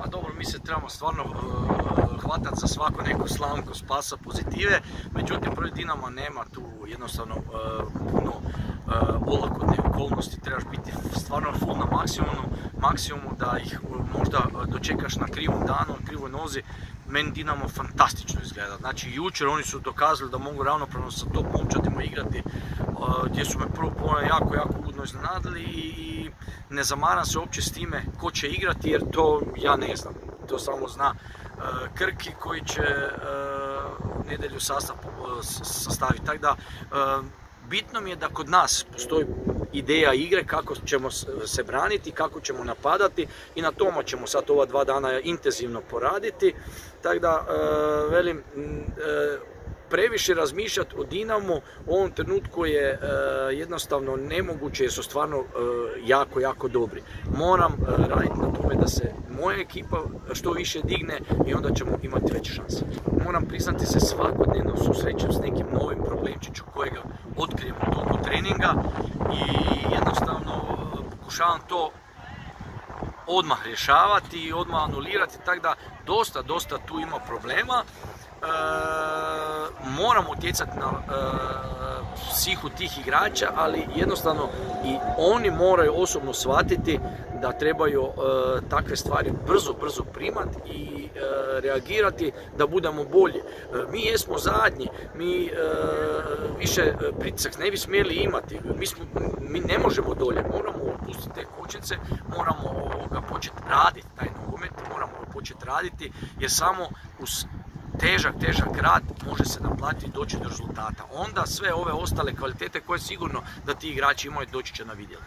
A dobro, mi se trebamo stvarno hvatati za svaku neku slamku spasa, pozitive, međutim protiv Dinama nema tu jednostavno puno olakotne okolnosti, trebaš biti stvarno full na maksimumu da ih možda dočekaš na krivom danu, na krivoj nozi. Meni Dinamo fantastično izgleda, znači jučer oni su dokazali da mogu ravnopravno sa top momčadima igrati, gdje su me prvo jako ugodno iznenadili i ne zamaram se uopće s time ko će igrati jer to ja ne znam, to samo zna Krki koji će u nedjelju sastaviti, tako da bitno mi je da kod nas postoji ideja igre kako ćemo se braniti, kako ćemo napadati i na tome ćemo sad ova 2 dana intenzivno poraditi. Tako da, velim, previše razmišljati o Dinamu u ovom trenutku je jednostavno nemoguće jer su stvarno jako dobri. Moram raditi na tome da se moja ekipa što više digne i onda ćemo imati veće šanse. Moram priznati se svakodnevno susrećem s nekim novim problemčićem kojega otkrijem u toku treninga i jednostavno pokušavam to odmah rješavati i odmah anulirati, tako da dosta tu ima problema. Moramo utjecati na psihu tih igrača, ali jednostavno i oni moraju osobno shvatiti da trebaju takve stvari brzo primati i reagirati da budemo bolji. Mi jesmo zadnji, mi više pritisak ne bi smjeli imati, mi ne možemo dolje, moramo opustiti te kočnice, moramo početi raditi taj nogomet, moramo početi raditi jer samo uz težak rad može se naplatiti i doći do rezultata. Onda sve ove ostale kvalitete koje sigurno da ti igrači imaju doći će na vidjelo.